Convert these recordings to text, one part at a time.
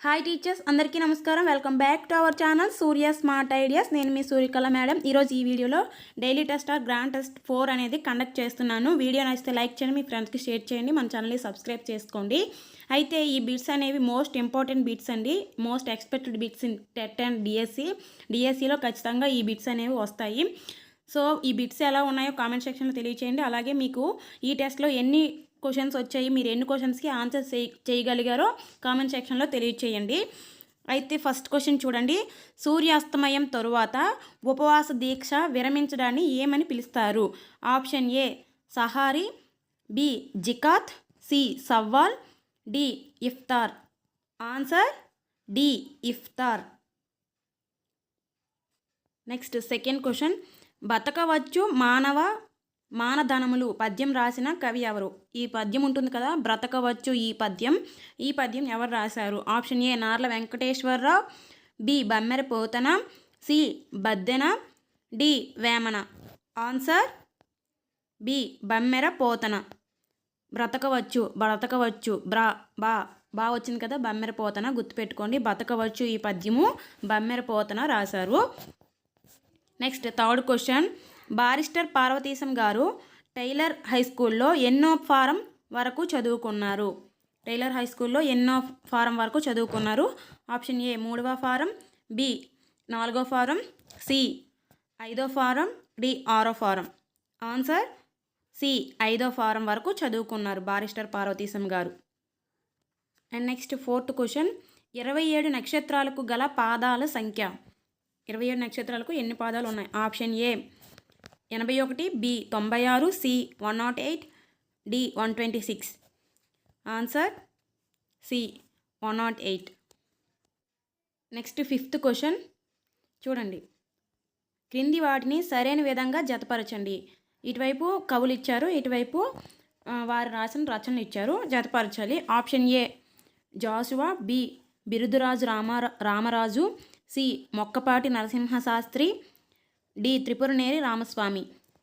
Hi teachers, అందరికీ నమస్కారం. Welcome back to our channel Surya smart ideas. నేను మీ సూర్యకళ మేడం. ఈరోజు ఈ వీడియోలో daily test or grand test 4 అనేది కండక్ట్ చేస్తున్నాను. వీడియో నచ్చితే లైక్ చేయండి, మీ ఫ్రెండ్స్కి షేర్ చేయండి, మన ఛానల్ని సబ్స్క్రైబ్ చేసుకోండి. అయితే ఈ బిట్స్ అనేవి మోస్ట్ ఇంపార్టెంట్ బిట్స్ అండి, most expected bits in TET and డిఎస్సిలో ఖచ్చితంగా ఈ బిట్స్ అనేవి వస్తాయి. సో ఈ బిట్స్ ఎలా ఉన్నాయో కామెంట్ సెక్షన్లో తెలియచేయండి. అలాగే మీకు ఈ టెస్ట్లో ఎన్ని క్వశ్చన్స్ వచ్చాయి, మీరు ఎన్ని క్వశ్చన్స్కి ఆన్సర్ చేయగలిగారో కామెంట్ సెక్షన్లో తెలియచేయండి. అయితే ఫస్ట్ క్వశ్చన్ చూడండి. సూర్యాస్తమయం తరువాత ఉపవాస దీక్ష విరమించడాన్ని ఏమని పిలుస్తారు? ఆప్షన్ ఏ సహారీ, బి జికాత్, సి సవ్వాల్, డి ఇఫ్తార్. ఆన్సర్ డి ఇఫ్తార్. Next second question. బతకవచ్చు మానధనములు పద్యం రాసిన కవి ఎవరు? ఈ పద్యం ఉంటుంది కదా, బ్రతకవచ్చు ఈ పద్యం ఎవరు రాశారు? Option A Narla Venkateswara Rao, B Bammera Pothana, C Baddena, D Vemana. Answer B Bammera Pothana. బ్రతకవచ్చు బా వచ్చింది కదా, బమ్మెర పోతన గుర్తుపెట్టుకోండి. బతకవచ్చు ఈ పద్యము బమ్మెర పోతన రాశారు. Next third question. Barrister Parvateesam గారు టైలర్ హై స్కూల్లో ఎన్నో ఫారం వరకు చదువుకున్నారు? టైలర్ హై స్కూల్లో ఎన్నో ఫారం వరకు చదువుకున్నారు? ఆప్షన్ ఏ 3వ ఫారం, బి 4వ ఫారం, సి 5వ ఫారం, డి 6వ ఫారం. ఆన్సర్ సి 5వ ఫారం వరకు చదువుకున్నారు బారిస్టర్ పార్వతీశం గారు. And next fourth question. 27 నక్షత్రాలకు గల పాదాల సంఖ్య. 27 నక్షత్రాలకు ఎన్ని పాదాలు ఉన్నాయి? Option A 81, B 96, C 108, D 126. Answer C 108. Next fifth question చూడండి. క్రింది వాటిని సరైన విధంగా జతపరచండి. ఇటువైపు కవులు ఇచ్చారు, ఇటువైపు వారు రాసిన రచనలు ఇచ్చారు, జతపరచాలి. Option A Jashuva, B Biruduraju Ramaraju, C Mokkapati Narasimha Sastri, D Tripuraneni Ramaswamy.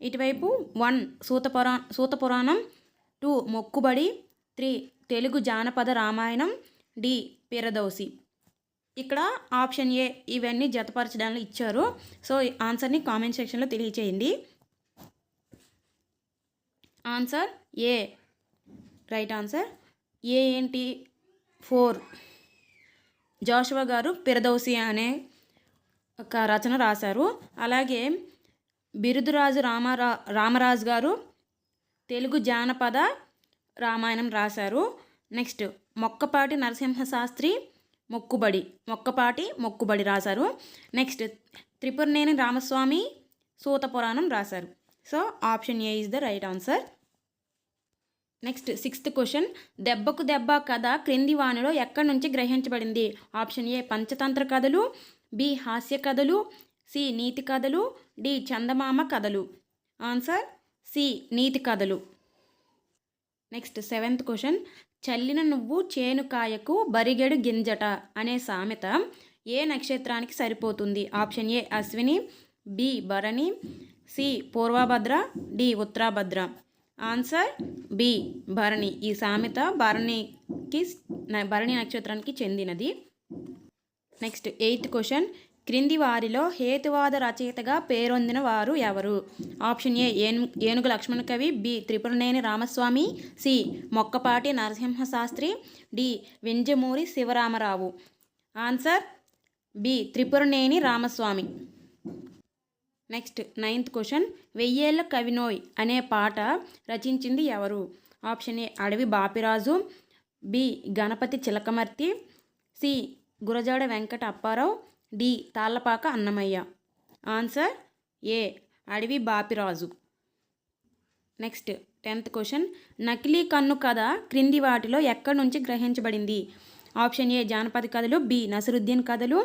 ఇటువైపు 1 సూతపురాణం, 2 మొక్కుబడి, 3 తెలుగు జానపద రామాయణం, డి పిరదౌసి. ఇక్కడ ఆప్షన్ ఏ ఇవన్నీ జతపరచడానికి ఇచ్చారు. సో ఆన్సర్ని కామెంట్ సెక్షన్లో తెలియచేయండి. Answer A right answer. A ఏంటి? 4 జాషువా గారు పిరదౌసి అనే ఒక రచన రాశారు. అలాగే బిరుదురాజు రామరాజు గారు తెలుగు జానపద రామాయణం రాశారు. నెక్స్ట్ మొక్కపాటి నరసింహశాస్త్రి మొక్కుబడి రాశారు. నెక్స్ట్ త్రిపురనేని రామస్వామి సూతపురాణం రాశారు. So option A is the right answer. Next sixth question. దెబ్బకు దెబ్బ కథ క్రింది వానిలో ఎక్కడి నుంచి గ్రహించబడింది? ఆప్షన్ ఏ పంచతంత్ర కథలు, బి హాస్య కథలు, సి నీతి కథలు, డి చందమామ కథలు. ఆన్సర్ సి నీతి కథలు. Next seventh question. చల్లిన నువ్వు చేనుకాయకు బరిగెడు గింజట అనే సామెత ఏ నక్షత్రానికి సరిపోతుంది? Option A Ashwini, B Bharani, C Purvabhadra, D Uttarabhadra. Answer B Bharani. ఈ సామెత భరణి నక్షత్రానికి చెందినది. Next eighth question. క్రింది వారిలో హేతువాద రచయితగా పేరొందిన వారు ఎవరు? ఆప్షన్ ఏ Enugu Lakshmana Kavi, B Tripuraneni Ramaswamy, C Mokkapati Narasimha Sastri, D Vinjamuri Sivarama Rao. Answer B Tripuraneni Ramaswamy. Next ninth question. వెయ్యేళ్ళ కవినోయ్ అనే పాట రచించింది ఎవరు? Option A Adavi Bapiraju, B Ganapathi Chilakamarthi, C Gurajada Venkata Apparao, D Tallapaka Annamayya. Answer A Adavi Bapiraju. Next 10th question. నకిలీ కన్ను కథ క్రింది వాటిలో ఎక్కడి నుంచి గ్రహించబడింది? ఆప్షన్ ఏ జానపద కథలు, బి నసిరుద్దీన్ కథలు,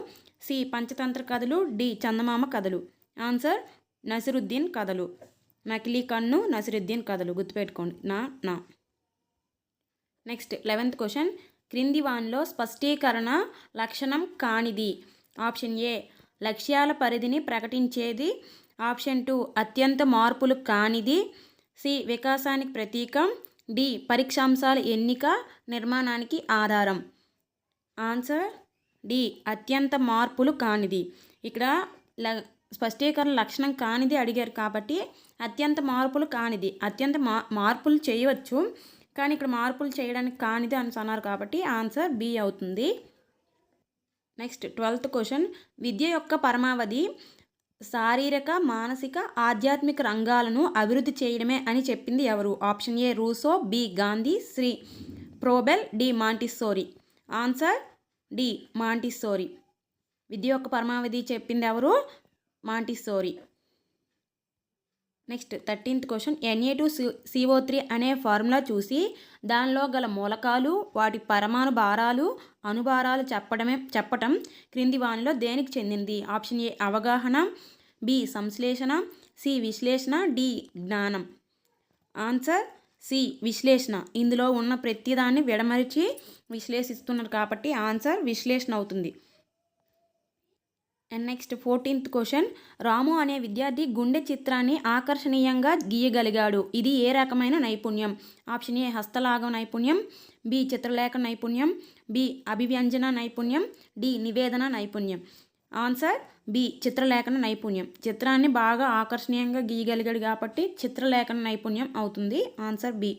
సి పంచతంత్ర కథలు, డి చందమామ కథలు. ఆన్సర్ నసిరుద్దీన్ కథలు. నకిలీ కన్ను నసిరుద్దీన్ కథలు గుర్తుపెట్టుకోండి. నా నెక్స్ట్ 11th క్వశ్చన్. క్రింది వానిలో స్పష్టీకరణ లక్షణం కానిది? ఆప్షన్ ఏ లక్ష్యాల పరిధిని ప్రకటించేది, ఆప్షన్ 2 అత్యంత మార్పులు కానిది, సి వికాసానికి ప్రతీకం, డి పరీక్షాంశాల ఎన్నిక నిర్మాణానికి ఆధారం. ఆన్సర్ డి అత్యంత మార్పులు కానిది. ఇక్కడ స్పష్టీకరణ లక్షణం కానిది అడిగారు కాబట్టి అత్యంత మార్పులు కానిది. అత్యంత మార్పులు చేయవచ్చు కానీ ఇక్కడ మార్పులు చేయడానికి కానిది అని అన్నారు కాబట్టి ఆన్సర్ బి అవుతుంది. నెక్స్ట్ 12th క్వశ్చన్, విద్య యొక్క పరమావధి శారీరక, మానసిక, ఆధ్యాత్మిక రంగాలను అభివృద్ధి చేయడమే అని చెప్పింది ఎవరు? Option A Rousseau, B Gandhi, C Froebel, D Montessori. Answer D Montessori. విద్య యొక్క పరమావధి చెప్పింది ఎవరు? Montessori. Next 13th question, Na2CO3 అనే ఫార్ములా చూసి దానిలో గల మూలకాలు, వాటి పరమాణు భారాలు, అణుభారాలు చెప్పటం క్రింది వానిలో దేనికి చెందింది? ఆప్షన్ ఏ అవగాహన, బి సంశ్లేషణ, సి విశ్లేషణ, డి జ్ఞానం. ఆన్సర్ సి విశ్లేషణ. ఇందులో ఉన్న ప్రతిదాన్ని విడమరిచి విశ్లేషిస్తున్నారు కాబట్టి ఆన్సర్ విశ్లేషణ అవుతుంది. అండ్ నెక్స్ట్ 14th క్వశ్చన్, రాము అనే విద్యార్థి గుండె చిత్రాన్ని ఆకర్షణీయంగా గీయగలిగాడు. ఇది ఏ రకమైన నైపుణ్యం? ఆప్షన్ ఏ హస్తలాఘవ నైపుణ్యం, బి చిత్రలేఖ నైపుణ్యం, బి అభివ్యంజన నైపుణ్యం, డి నివేదన నైపుణ్యం. ఆన్సర్ బి చిత్రలేఖన నైపుణ్యం. చిత్రాన్ని బాగా ఆకర్షణీయంగా గీయగలిగాడు కాబట్టి చిత్రలేఖన నైపుణ్యం అవుతుంది. Answer B.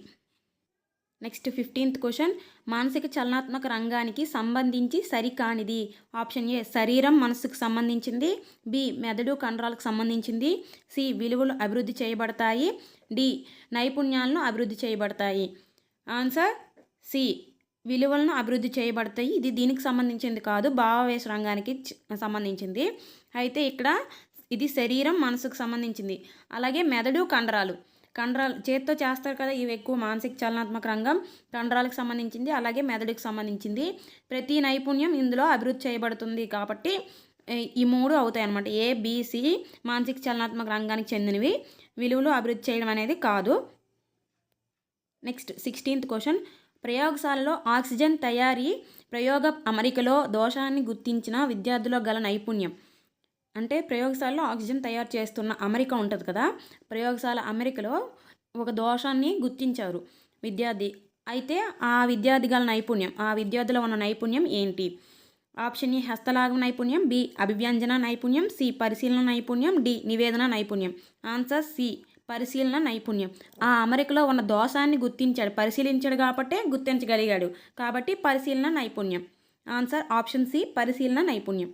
Next 15th question, మానసిక చలనాత్మక రంగానికి సంబంధించి సరికానిది. ఆప్షన్ ఏ శరీరం మనస్సుకు సంబంధించింది, బి మెదడు కండరాలకు సంబంధించింది, సి విలువలు అభివృద్ధి చేయబడతాయి, డి నైపుణ్యాలను అభివృద్ధి చేయబడతాయి. ఆన్సర్ సి విలువలను అభివృద్ధి చేయబడతాయి. ఇది దీనికి సంబంధించింది కాదు, భావావేశ రంగానికి సంబంధించింది. అయితే ఇక్కడ ఇది శరీరం మనసుకు సంబంధించింది. అలాగే మెదడు కండరాలు చేత్తో చేస్తారు కదా, ఇవి ఎక్కువ మానసిక చలనాత్మక రంగం, కండరాలకు సంబంధించింది, అలాగే మెదడుకు సంబంధించింది. ప్రతి నైపుణ్యం ఇందులో అభివృద్ధి చేయబడుతుంది కాబట్టి ఈ మూడు అవుతాయి అన్నమాట. ఏ, బి, సి మానసిక చలనాత్మక రంగానికి చెందినవి. విలువలు అభివృద్ధి చేయడం అనేది కాదు. నెక్స్ట్ 16th క్వశ్చన్, ప్రయోగశాలలో ఆక్సిజన్ తయారీ ప్రయోగ అమరికలో దోషాన్ని గుర్తించిన విద్యార్థుల్లో గల నైపుణ్యం. అంటే ప్రయోగశాలలో ఆక్సిజన్ తయారు చేస్తున్న అమరిక ఉంటుంది కదా, ప్రయోగశాల అమరికలో ఒక దోషాన్ని గుర్తించారు విద్యార్థి. అయితే ఆ విద్యార్థి గల నైపుణ్యం, ఆ విద్యార్థిలో ఉన్న నైపుణ్యం ఏంటి? ఆప్షన్ ఏ హస్తలాఘవ నైపుణ్యం, బి అభివ్యంజన నైపుణ్యం, సి పరిశీలన నైపుణ్యం, డి నివేదన నైపుణ్యం. ఆన్సర్ సి పరిశీలన నైపుణ్యం. ఆ అమరికలో ఉన్న దోషాన్ని గుర్తించాడు, పరిశీలించాడు కాబట్టి గుర్తించగలిగాడు కాబట్టి పరిశీలన నైపుణ్యం. ఆన్సర్ ఆప్షన్ సి పరిశీలన నైపుణ్యం.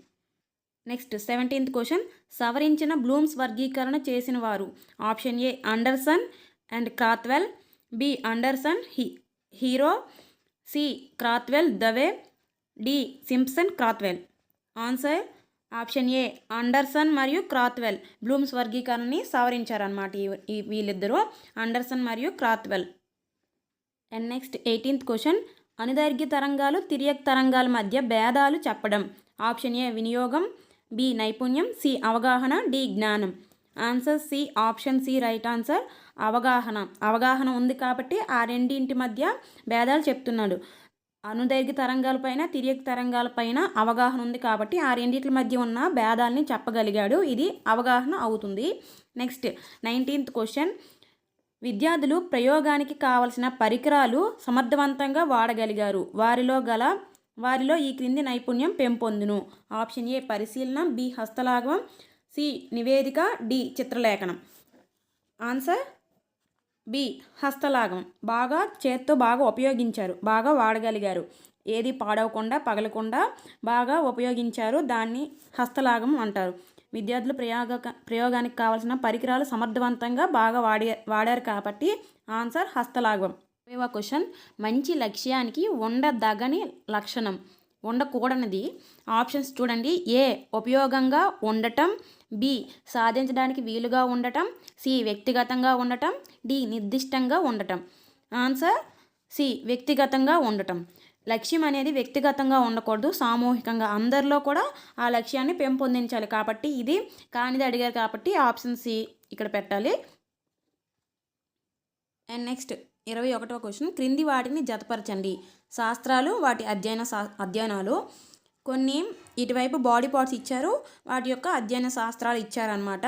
నెక్స్ట్ 17th క్వశ్చన్, సవరించిన బ్లూమ్స్ వర్గీకరణ చేసిన వారు. Option A Anderson and Krathwohl, B Anderson హీరో, C Krathwohl Dave, D Simpson Krathwohl. Answer option A Anderson మరియు క్రాత్వెల్ బ్లూమ్స్ వర్గీకరణని సవరించారన్నమాట ఈ వీళ్ళిద్దరూ, అండర్సన్ మరియు Krathwohl. And next 18th question, అనుదైర్ఘ్య తరంగాలు, తిర్యక్ తరంగాల మధ్య భేదాలు చెప్పడం. ఆప్షన్ ఏ వినియోగం, బి నైపుణ్యం, సి అవగాహన, డి జ్ఞానం. Answer C option C right answer. అవగాహన ఉంది కాబట్టి ఆ రెండింటి మధ్య భేదాలు చెప్తున్నాడు. అనుదైర్ఘ్య తరంగాలపైన, తిర్యక్ తరంగాలపైన అవగాహన ఉంది కాబట్టి ఆ రెండింటి మధ్య ఉన్న భేదాలని చెప్పగలిగాడు. ఇది అవగాహన అవుతుంది. నెక్స్ట్ 19th క్వశ్చన్, విద్యార్థులు ప్రయోగానికి కావలసిన పరికరాలు సమర్థవంతంగా వాడగలిగారు. వారిలో ఈ క్రింది నైపుణ్యం పెంపొందును. ఆప్షన్ ఏ పరిశీలన, బి హస్తలాఘవం, సి నివేదిక, డి చిత్రలేఖనం. ఆన్సర్ బి హస్తలాఘవం. చేత్తో బాగా ఉపయోగించారు, బాగా వాడగలిగారు, ఏది పాడవకుండా పగలకుండా బాగా ఉపయోగించారు, దాన్ని హస్తలాఘవం అంటారు. విద్యార్థులు ప్రయోగానికి కావాల్సిన పరికరాలు సమర్థవంతంగా బాగా వాడారు కాబట్టి ఆన్సర్ హస్తలాఘవం. 20వ క్వశ్చన్, మంచి లక్ష్యానికి ఉండదగని లక్షణం, ఉండకూడనిది. ఆప్షన్స్ చూడండి. ఏ ఉపయోగంగా ఉండటం, బి సాధించడానికి వీలుగా ఉండటం, సి వ్యక్తిగతంగా ఉండటం, డి నిర్దిష్టంగా ఉండటం. ఆన్సర్ సి వ్యక్తిగతంగా ఉండటం. లక్ష్యం అనేది వ్యక్తిగతంగా ఉండకూడదు, సామూహికంగా అందరిలో కూడా ఆ లక్ష్యాన్ని పెంపొందించాలి కాబట్టి ఇది కానిది అడిగారు కాబట్టి ఆప్షన్ సి ఇక్కడ పెట్టాలి. అండ్ నెక్స్ట్ 21వ క్వశ్చన్, క్రింది వాటిని జతపరచండి. శాస్త్రాలు, వాటి అధ్యయనాలు. కొన్ని ఇటువైపు బాడీ పార్ట్స్ ఇచ్చారు, వాటి యొక్క అధ్యయన శాస్త్రాలు ఇచ్చారనమాట.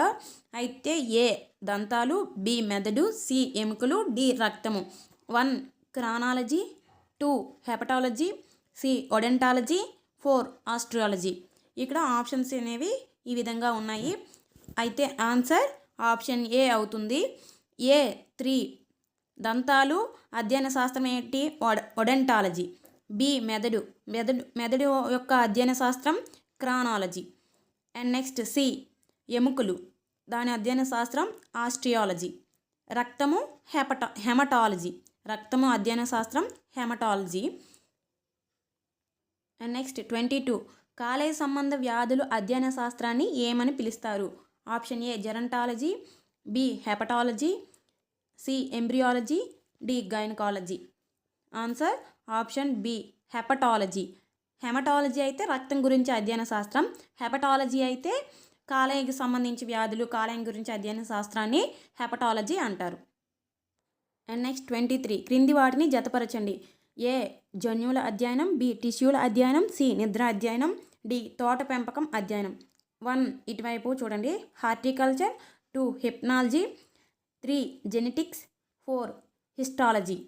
అయితే ఏ దంతాలు, బి మెదడు, సి ఎముకలు, డి రక్తము. 1 క్రానాలజీ, 2 హెపటాలజీ, సి ఒడెంటాలజీ, 4 ఆస్ట్రాలజీ. ఇక్కడ ఆప్షన్స్ అనేవి ఈ విధంగా ఉన్నాయి. అయితే ఆన్సర్ ఆప్షన్ ఏ అవుతుంది. ఏ 3 దంతాలు అధ్యయన శాస్త్రం ఏంటి? ఒడెంటాలజీ. బి మెదడు యొక్క అధ్యయన శాస్త్రం క్రానాలజీ. అండ్ నెక్స్ట్ సి ఎముకలు, దాని అధ్యయన శాస్త్రం ఆస్ట్రియాలజీ. రక్తము హెమటాలజీ, రక్తము అధ్యయన శాస్త్రం హెమటాలజీ. అండ్ నెక్స్ట్ 22 కాలేయ సంబంధ వ్యాధులు అధ్యయన శాస్త్రాన్ని ఏమని పిలుస్తారు? Option A gerontology, B hepatology, C embryology, D gynaecology. Answer option B hepatology. Haematology అయితే రక్తం గురించి అధ్యయన శాస్త్రం, హెపటాలజీ అయితే కాలేయకు సంబంధించి వ్యాధులు, కాలేయం గురించి అధ్యయన శాస్త్రాన్ని హెపటాలజీ అంటారు. అండ్ నెక్స్ట్ 23 క్రింది వాటిని జతపరచండి. ఏ జన్యువుల అధ్యయనం, బి టిష్యూల అధ్యయనం, సి నిద్ర అధ్యయనం, డి తోట పెంపకం అధ్యయనం. 1 ఇటువైపు చూడండి, horticulture, 2 hypnology, 3 genetics, 4 histology.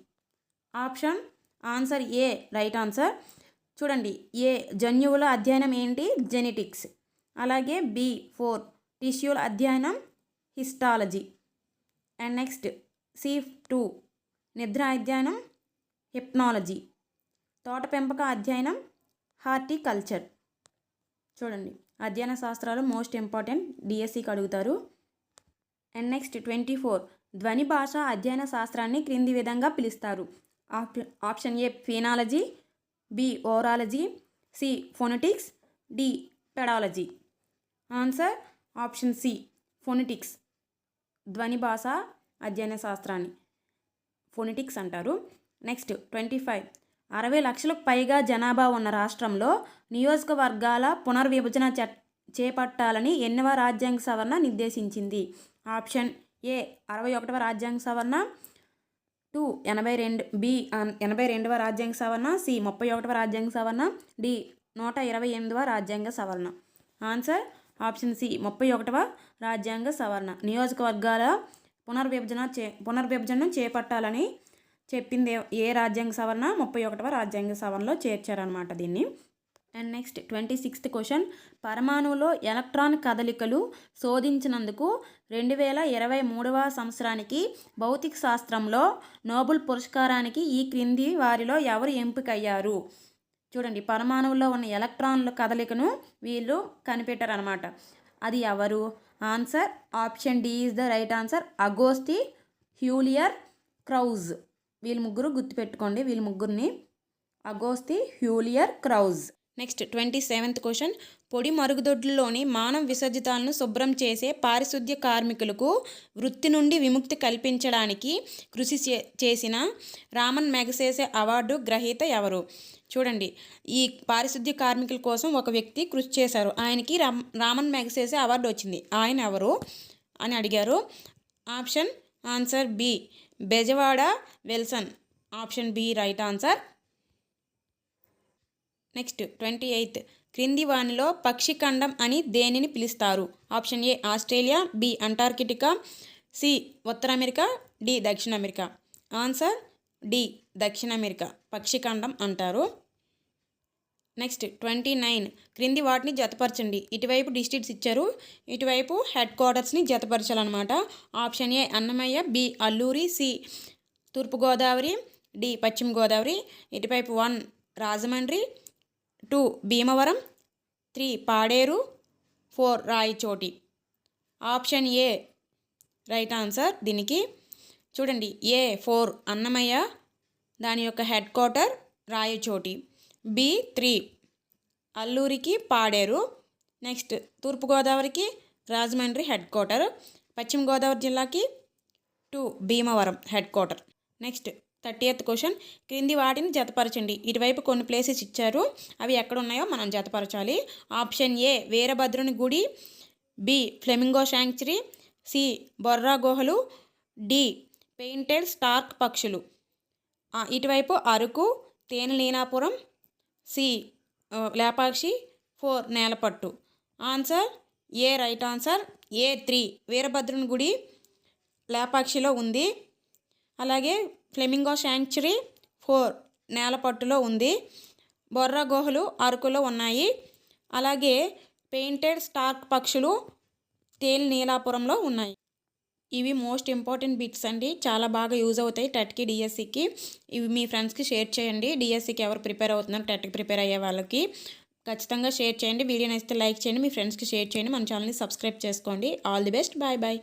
Option answer A right answer. చూడండి, ఏ జన్యువుల అధ్యయనం ఏంటి? జెనెటిక్స్. అలాగే బి 4 టిష్యూల అధ్యయనం హిస్టాలజీ. అండ్ నెక్స్ట్ సి 2 నిద్ర అధ్యయనం హిప్నాలజీ, తోట పెంపక అధ్యయనం హార్టికల్చర్. చూడండి, అధ్యయన శాస్త్రాలు మోస్ట్ ఇంపార్టెంట్, డిఎస్సికి అడుగుతారు. అండ్ నెక్స్ట్ 24 ధ్వని భాష అధ్యయన శాస్త్రాన్ని క్రింది విధంగా పిలుస్తారు? Option A phenology, B orology, C phonetics, D pedology. Answer option C phonetics. ధ్వని భాష అధ్యయన శాస్త్రాన్ని ఫొనెటిక్స్ అంటారు. నెక్స్ట్ 25 60 లక్షలకు పైగా జనాభా ఉన్న రాష్ట్రంలో నియోజకవర్గాల పునర్విభజన చేపట్టాలని ఎన్నవ రాజ్యాంగ సవరణ నిర్దేశించింది? ఆప్షన్ ఏ 61వ రాజ్యాంగ సవరణ, 2 82, బి 82వ రాజ్యాంగ సవరణ, సి 31వ రాజ్యాంగ సవరణ, డి 128వ రాజ్యాంగ సవరణ. ఆన్సర్ ఆప్షన్ సి 31వ రాజ్యాంగ సవరణ. నియోజకవర్గాల పునర్విభజనను చేపట్టాలని చెప్పింది ఏ రాజ్యాంగ సవరణ? 31వ రాజ్యాంగ సవరణలో చేర్చారనమాట దీన్ని. అండ్ నెక్స్ట్ 26th క్వశ్చన్ పరమాణువులో ఎలక్ట్రాన్ కదలికలు శోధించినందుకు 2023వ సంవత్సరానికి భౌతిక శాస్త్రంలో నోబెల్ పురస్కారానికి ఈ క్రింది వారిలో ఎవరు ఎంపికయ్యారు? చూడండి, పరమాణువులో ఉన్న ఎలక్ట్రాన్ల కదలికను వీళ్ళు కనిపెట్టారనమాట. అది ఎవరు? Answer option D is the right answer. Agostini L'Huillier Krausz. వీళ్ళు ముగ్గురు గుర్తుపెట్టుకోండి, వీళ్ళు ముగ్గురిని, Agostini L'Huillier Krausz. Next 27th question పొడి మరుగుదొడ్లలోని మానవ విసర్జితాలను శుభ్రం చేసే పారిశుద్ధ్య కార్మికులకు వృత్తి నుండి విముక్తి కల్పించడానికి కృషి చేసిన రామన్ మెగసెసే అవార్డు గ్రహీత ఎవరు? చూడండి, ఈ పారిశుద్ధ్య కార్మికుల కోసం ఒక వ్యక్తి కృషి చేశారు, ఆయనకి రామన్ మెగసెసే అవార్డు వచ్చింది. ఆయన ఎవరు అని అడిగారు. Option answer B Bezawada Wilson. Option B right answer. Next 28 క్రింది వానిలో పక్షిఖండం అని దేనిని పిలుస్తారు? Option A Australia, B Antarctica, C ఉత్తర అమెరికా, డి దక్షిణ అమెరికా. ఆన్సర్ డి దక్షిణ అమెరికా పక్షిఖండం అంటారు. నెక్స్ట్ 29 క్రింది వాటిని జతపరచండి. ఇటువైపు డిస్ట్రిక్ట్స్ ఇచ్చారు, ఇటువైపు హెడ్ క్వార్టర్స్ని జతపరచాలన్నమాట. Option A Annamayya, B Alluri, C Thurpu Godavari, D Paschima Godavari. ఇటువైపు 1 Rajahmundry, 2 Bhimavaram, 3 Paderu, 4 Rayachoti. Option A right answer దీనికి. చూడండి, ఏ 4 అన్నమయ్య, దాని యొక్క హెడ్ క్వార్టర్ రాయచోటి. బి 3 అల్లూరికి పాడేరు. నెక్స్ట్ తూర్పుగోదావరికి రాజమండ్రి హెడ్ క్వార్టర్. పశ్చిమ గోదావరి జిల్లాకి 2 Bhimavaram headquarter. Next 30th question క్రింది వాటిని జతపరచండి. ఇటువైపు కొన్ని ప్లేసెస్ ఇచ్చారు, అవి ఎక్కడ ఉన్నాయో మనం జతపరచాలి. ఆప్షన్ ఏ వీరభద్రుని గుడి, B flamingo sanctuary, C Borra గుహలు, డి పెయింటెడ్ స్టార్క్ పక్షులు. ఇటువైపు Araku, Thenelinapuram, C Lepakshi, 4 Nelapattu. Answer A right answer. A 3 వీరభద్రుని గుడి లేపాక్షిలో ఉంది. అలాగే ఫ్లెమింగో శాంక్చురీ 4 నేలపట్టులో ఉంది. బొర్రా గుహలు అరకులో ఉన్నాయి. అలాగే పెయింటెడ్ స్టార్క్ పక్షులు తేలి నీలాపురంలో ఉన్నాయి. ఇవి మోస్ట్ ఇంపార్టెంట్ బిట్స్ అండి. చాలా బాగా యూజ్ అవుతాయి టెట్కి, డిఎస్సికి. ఇవి మీ ఫ్రెండ్స్కి షేర్ చేయండి. డిఎస్సికి ఎవరు ప్రిపేర్ అవుతున్నారు, టెట్కి ప్రిపేర్ అయ్యే వాళ్ళకి ఖచ్చితంగా షేర్ చేయండి. వీడియో నచ్చితే లైక్ చేయండి, మీ ఫ్రెండ్స్కి షేర్ చేయండి, మన ఛానల్ని సబ్స్క్రైబ్ చేసుకోండి. All the best. Bye bye.